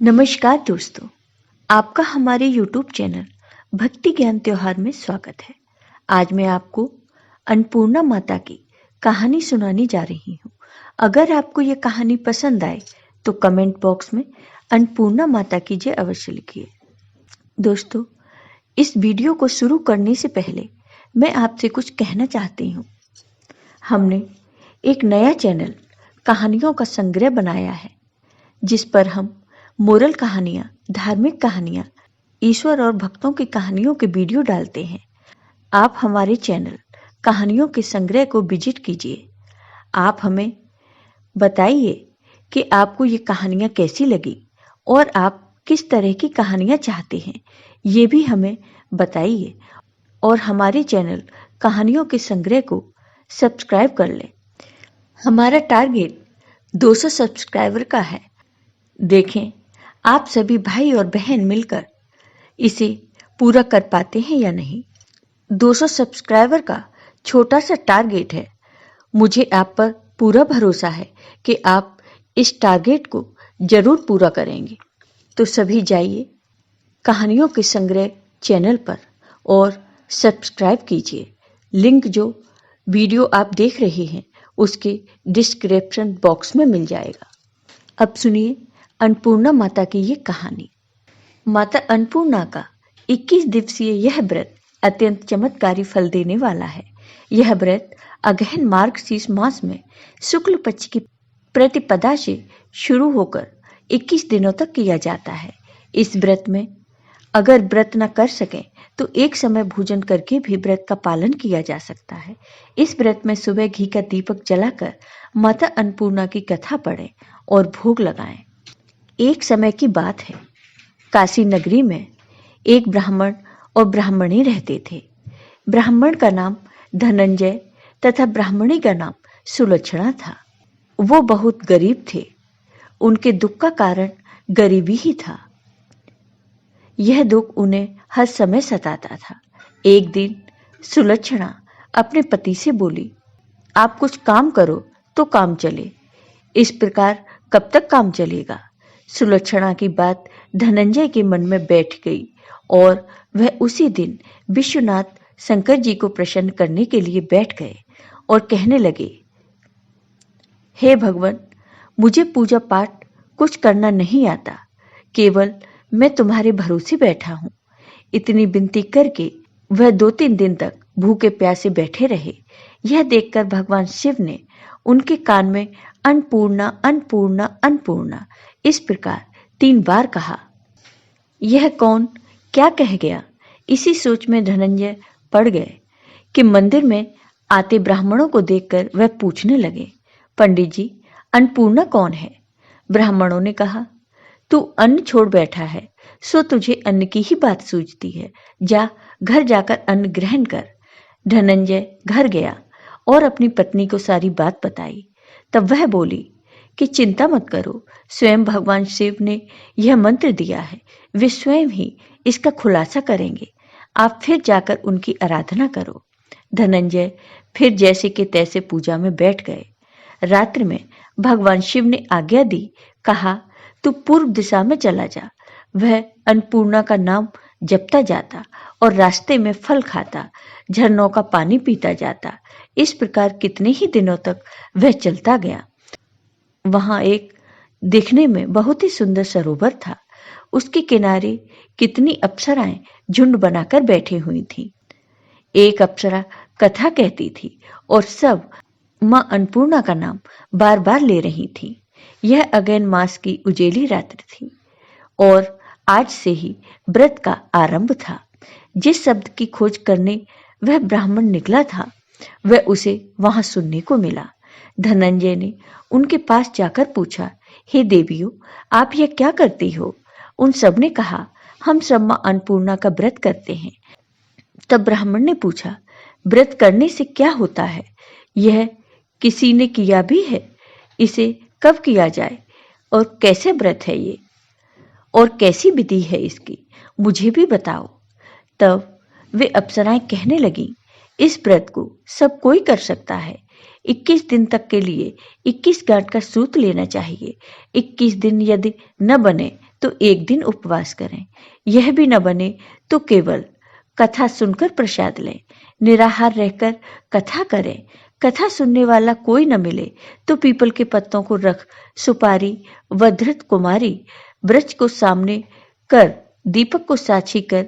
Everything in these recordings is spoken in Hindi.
नमस्कार दोस्तों, आपका हमारे YouTube चैनल भक्ति ज्ञान त्योहार में स्वागत है। आज मैं आपको अन्नपूर्णा माता की कहानी सुनाने जा रही हूँ। अगर आपको ये कहानी पसंद आए तो कमेंट बॉक्स में अन्नपूर्णा माता की जय अवश्य लिखिए। दोस्तों, इस वीडियो को शुरू करने से पहले मैं आपसे कुछ कहना चाहती हूँ। हमने एक नया चैनल कहानियों का संग्रह बनाया है, जिस पर हम मोरल कहानियाँ, धार्मिक कहानियाँ, ईश्वर और भक्तों की कहानियों के वीडियो डालते हैं। आप हमारे चैनल कहानियों के संग्रह को विजिट कीजिए। आप हमें बताइए कि आपको ये कहानियाँ कैसी लगी और आप किस तरह की कहानियाँ चाहते हैं, ये भी हमें बताइए। और हमारे चैनल कहानियों के संग्रह को सब्सक्राइब कर लें। हमारा टारगेट 200 सब्सक्राइबर का है। देखें आप सभी भाई और बहन मिलकर इसे पूरा कर पाते हैं या नहीं। 200 सब्सक्राइबर का छोटा सा टारगेट है। मुझे आप पर पूरा भरोसा है कि आप इस टारगेट को जरूर पूरा करेंगे। तो सभी जाइए कहानियों के संग्रह चैनल पर और सब्सक्राइब कीजिए। लिंक जो वीडियो आप देख रहे हैं उसके डिस्क्रिप्शन बॉक्स में मिल जाएगा। अब सुनिए अन्नपूर्णा माता की ये कहानी। माता अन्नपूर्णा का 21 दिवसीय यह व्रत अत्यंत चमत्कारी फल देने वाला है। यह व्रत अगहन मार्गशीर्ष मास में शुक्ल पक्ष की प्रतिपदा से शुरू होकर 21 दिनों तक किया जाता है। इस व्रत में अगर व्रत न कर सकें तो एक समय भोजन करके भी व्रत का पालन किया जा सकता है। इस व्रत में सुबह घी का दीपक जलाकर माता अन्नपूर्णा की कथा पढ़ें और भोग लगाएं। एक समय की बात है, काशी नगरी में एक ब्राह्मण और ब्राह्मणी रहते थे। ब्राह्मण का नाम धनंजय तथा ब्राह्मणी का नाम सुलक्षणा था। वो बहुत गरीब थे। उनके दुख का कारण गरीबी ही था। यह दुख उन्हें हर समय सताता था। एक दिन सुलक्षणा अपने पति से बोली, आप कुछ काम करो तो काम चले। इस प्रकार कब तक काम चलेगा? सुलक्षणा की बात धनंजय के मन में बैठ गई और वह उसी दिन विश्वनाथ शंकर जी को प्रसन्न करने के लिए बैठ गए और कहने लगे, हे भगवान, मुझे पूजा पाठ कुछ करना नहीं आता, केवल मैं तुम्हारे भरोसे बैठा हूँ। इतनी विनती करके वह 2-3 दिन तक भूखे प्यासे बैठे रहे। यह देखकर भगवान शिव ने उनके कान में अन्नपूर्णा अन्नपूर्णा अन्नपूर्णा इस प्रकार 3 बार कहा। यह कौन क्या कह गया? इसी सोच में धनंजय पड़ गए कि मंदिर में आते ब्राह्मणों को देखकर वह पूछने लगे, पंडित जी, अन्नपूर्णा कौन है? ब्राह्मणों ने कहा, तू अन्न छोड़ बैठा है, सो तुझे अन्न की ही बात सूझती है। जा घर जाकर अन्न ग्रहण कर। धनंजय घर गया और अपनी पत्नी को सारी बात बताई। तब वह बोली कि चिंता मत करो, स्वयं भगवान शिव ने यह मंत्र दिया है, वे स्वयं ही इसका खुलासा करेंगे। आप फिर जाकर उनकी आराधना करो। धनंजय फिर जैसे के तैसे पूजा में बैठ गए। रात्रि में भगवान शिव ने आज्ञा दी, कहा, तू पूर्व दिशा में चला जा। वह अन्नपूर्णा का नाम जपता जाता और रास्ते में फल खाता, झरनों का पानी पीता जाता। इस प्रकार कितने ही दिनों तक वह चलता गया। वहां एक दिखने में बहुत ही सुंदर सरोवर था। उसके किनारे कितनी अप्सराएं झुंड बनाकर बैठी हुई थीं। एक अप्सरा कथा कहती थी और सब मां अन्नपूर्णा का नाम बार बार ले रही थी। यह अगहन मास की उजेली रात्रि थी और आज से ही व्रत का आरंभ था। जिस शब्द की खोज करने वह ब्राह्मण निकला था, वह उसे वहां सुनने को मिला। धनंजय ने उनके पास जाकर पूछा, हे देवियों, आप यह क्या करती हो? उन सब ने कहा, हम सब मां अन्नपूर्णा का व्रत करते हैं। तब ब्राह्मण ने पूछा, व्रत करने से क्या होता है? यह किसी ने किया भी है? इसे कब किया जाए और कैसे व्रत है ये, और कैसी विधि है इसकी, मुझे भी बताओ। तब वे अप्सराएं कहने लगीं, इस व्रत को सब कोई कर सकता है। 21 दिन तक के लिए 21 गांठ का सूत लेना चाहिए। 21 दिन यदि न बने तो एक दिन उपवास करें। यह भी न बने तो केवल कथा सुनकर प्रसाद लें। निराहार रहकर कथा करें। कथा सुनने वाला कोई न मिले तो पीपल के पत्तों को रख सुपारी व धृत कुमारी वृक्ष को सामने कर दीपक को साक्षी कर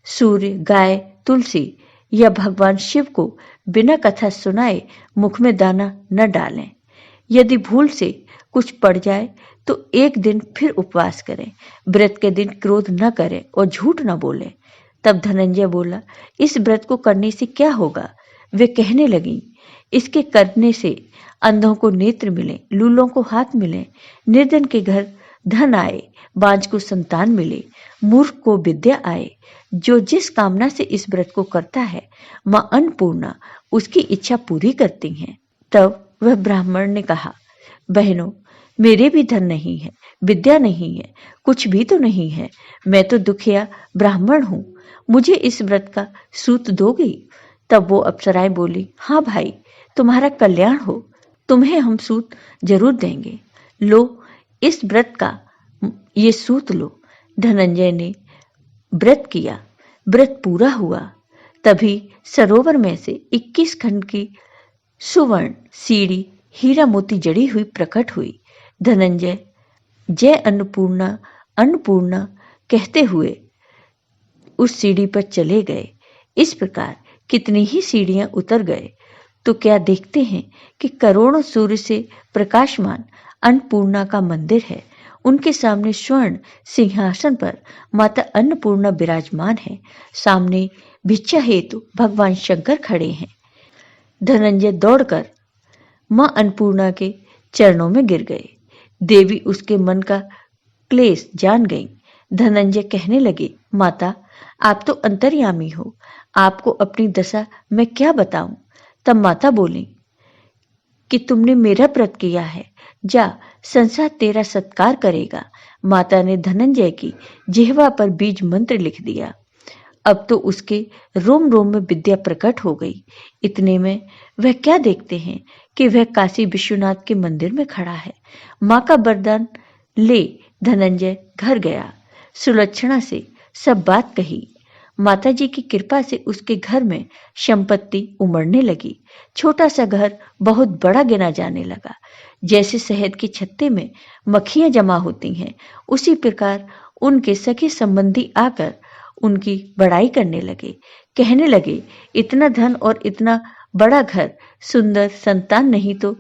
सूर्य, गाय, तुलसी या भगवान शिव को बिना कथा सुनाए मुख में दाना न डालें। यदि भूल से कुछ पड़ जाए तो एक दिन फिर उपवास करें। व्रत के दिन क्रोध न करें और झूठ न बोलें। तब धनंजय बोला, इस व्रत को करने से क्या होगा? वे कहने लगी, इसके करने से अंधों को नेत्र मिले, लूलों को हाथ मिले, निर्धन के घर धन आए, बांझ को संतान मिले, मूर्ख को विद्या आए। जो जिस कामना से इस व्रत को करता है, मां अन्नपूर्णा उसकी इच्छा पूरी करती हैं। तब वह ब्राह्मण ने कहा, बहनों, मेरे भी धन नहीं है, विद्या नहीं है, कुछ भी तो नहीं है। मैं तो दुखिया ब्राह्मण हूं। मुझे इस व्रत का सूत दोगी? तब वो अप्सराएं बोली, हाँ भाई, तुम्हारा कल्याण हो, तुम्हें हम सूत जरूर देंगे। लो, इस व्रत का ये सूत लो। धनंजय ने व्रत किया। व्रत पूरा हुआ। तभी सरोवर में से 21 खंड की सुवर्ण सीढ़ी हीरा मोती जड़ी हुई प्रकट हुई। धनंजय जय अन्नपूर्णा अन्नपूर्णा कहते हुए उस सीढ़ी पर चले गए। इस प्रकार कितनी ही सीढ़ियां उतर गए तो क्या देखते हैं कि करोड़ों सूर्य से प्रकाशमान अन्नपूर्णा का मंदिर है। उनके सामने स्वर्ण सिंहासन पर माता अन्नपूर्णा विराजमान है। सामने भिक्षा हेतु भगवान शंकर खड़े हैं। धनंजय दौड़कर मां अन्नपूर्णा के चरणों में गिर गए। देवी उसके मन का क्लेश जान गई। धनंजय कहने लगे, माता, आप तो अंतर्यामी हो, आपको अपनी दशा मैं क्या बताऊं? तब माता बोली कि तुमने मेरा व्रत किया है, जा, संसार तेरा सत्कार करेगा। माता ने धनंजय की जिह्वा पर बीज मंत्र लिख दिया। अब तो उसके रोम रोम में विद्या प्रकट हो गई। इतने में वह क्या देखते हैं कि वह काशी विश्वनाथ के मंदिर में खड़ा है। माँ का वरदान ले धनंजय घर गया। सुलक्षणा से सब बात कही। माताजी की कृपा से उसके घर में संपत्ति उमड़ने लगी। छोटा सा घर बहुत बड़ा गिना जाने लगा। जैसे शहद के छत्ते में मक्खियां जमा होती हैं, उसी प्रकार उनके सगे संबंधी आकर उनकी बड़ाई करने लगे। कहने लगे, इतना धन और इतना बड़ा घर, सुंदर संतान नहीं तो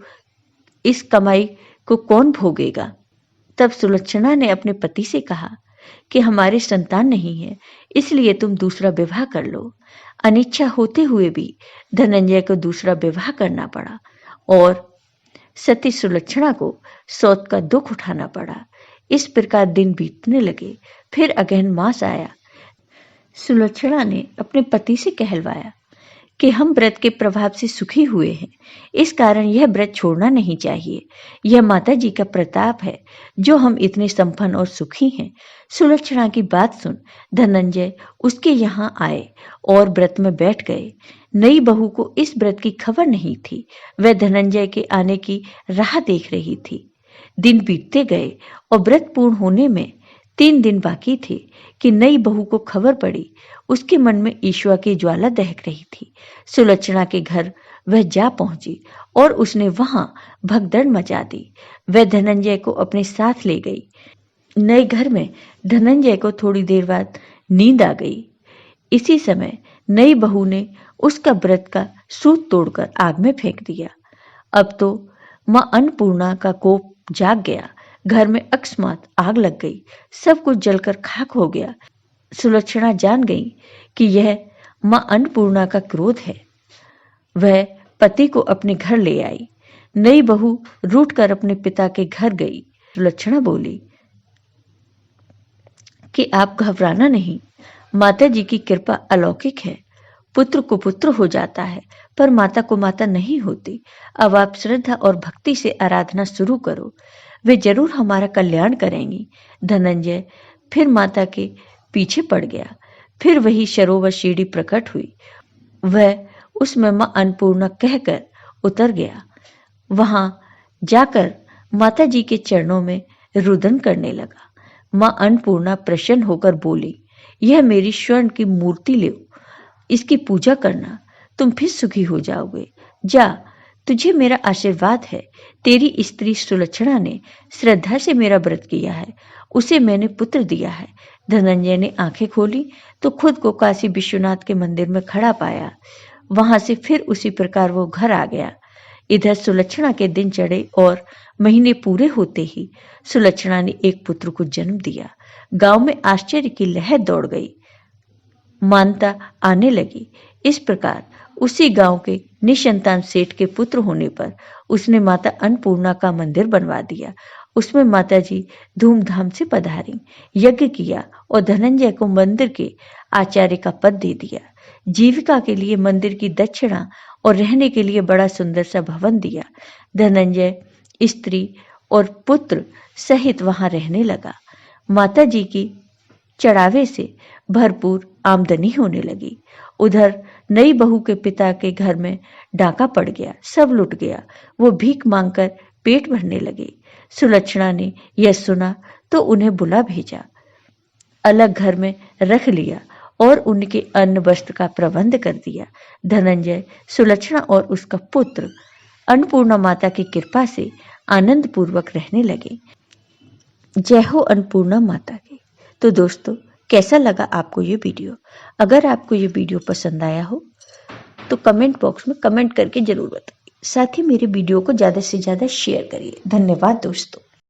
इस कमाई को कौन भोगेगा? तब सुलक्षणा ने अपने पति से कहा कि हमारे संतान नहीं है, इसलिए तुम दूसरा विवाह कर लो। अनिच्छा होते हुए भी धनंजय को दूसरा विवाह करना पड़ा और सती सुलक्षणा को सौत का दुख उठाना पड़ा। इस प्रकार दिन बीतने लगे। फिर अगहन मास आया। सुलक्षणा ने अपने पति से कहलवाया कि हम व्रत के प्रभाव से सुखी हुए हैं, इस कारण यह व्रत छोड़ना नहीं चाहिए। यह माता जी का प्रताप है जो हम इतने संपन्न और सुखी हैं। सुलक्षणा की बात सुन धनंजय उसके यहाँ आए और व्रत में बैठ गए। नई बहू को इस व्रत की खबर नहीं थी। वह धनंजय के आने की राह देख रही थी। दिन बीतते गए और व्रत पूर्ण होने में 3 दिन बाकी थे कि नई बहू को खबर पड़ी। उसके मन में ईश्वर की ज्वाला दहक रही थी। सुलक्षणा के घर वह जा पहुंची और उसने वहां भगदड़ मचा दी। वह धनंजय को अपने साथ ले गई। नए घर में धनंजय को थोड़ी देर बाद नींद आ गई। इसी समय नई बहू ने उसका व्रत का सूत तोड़कर आग में फेंक दिया। अब तो मां अन्नपूर्णा का कोप जाग गया। घर में अकस्मात आग लग गई। सब कुछ जलकर खाक हो गया। सुलक्षणा जान गई कि यह मां अन्नपूर्णा का क्रोध है। वह पति को अपने घर ले आई। नई बहू रूठ कर अपने पिता के घर गई। सुलक्षणा बोली कि आप घबराना नहीं, माता जी की कृपा अलौकिक है। पुत्र को पुत्र हो जाता है पर माता को माता नहीं होती। अब आप श्रद्धा और भक्ति से आराधना शुरू करो, वे जरूर हमारा कल्याण करेंगी। धनंजय फिर माता के पीछे पड़ गया। फिर वही सरोवर सीढ़ी प्रकट हुई। वह उसमें मां अन्नपूर्णा कहकर उतर गया। वहां जाकर माता जी के चरणों में रुदन करने लगा। माँ अन्नपूर्णा प्रसन्न होकर बोली, यह मेरी स्वर्ण की मूर्ति लो, इसकी पूजा करना, तुम फिर सुखी हो जाओगे। जा, तुझे मेरा आशीर्वाद है। तेरी स्त्री सुलक्षणा ने श्रद्धा से मेरा व्रत किया है, उसे मैंने पुत्र दिया है। धनंजय ने आंखें खोली तो खुद को काशी विश्वनाथ के मंदिर में खड़ा पाया। वहां से फिर उसी प्रकार वो घर आ गया। इधर सुलक्षणा के दिन चढ़े और महीने पूरे होते ही सुलक्षणा ने एक पुत्र को जन्म दिया। गांव में आश्चर्य की लहर दौड़ गई, मानता आने लगी। इस प्रकार उसी गांव के निसंतान सेठ के पुत्र होने पर उसने माता अन्नपूर्णा का मंदिर बनवा दिया। उसमें माता जी धूमधाम से पधारी, यज्ञ किया और धनंजय को मंदिर के आचार्य का पद दे दिया। जीविका के लिए मंदिर की दक्षिणा और रहने के लिए बड़ा सुंदर सा भवन दिया। धनंजय स्त्री और पुत्र सहित वहां रहने लगा। माता जी की चढ़ावे से भरपूर आमदनी होने लगी। उधर नई बहू के पिता के घर में डाका पड़ गया, सब लुट गया। वो भीख मांगकर पेट भरने लगे। सुलक्षणा ने यह सुना तो उन्हें बुला भेजा, अलग घर में रख लिया और उनके अन्न वस्त्र का प्रबंध कर दिया। धनंजय, सुलक्षणा और उसका पुत्र अन्नपूर्णा माता की कृपा से आनंद पूर्वक रहने लगे। जय हो अन्नपूर्णा माता की। तो दोस्तों, कैसा लगा आपको ये वीडियो? अगर आपको ये वीडियो पसंद आया हो तो कमेंट बॉक्स में कमेंट करके जरूर बताइए। साथ ही मेरे वीडियो को ज़्यादा से ज़्यादा शेयर करिए। धन्यवाद दोस्तों।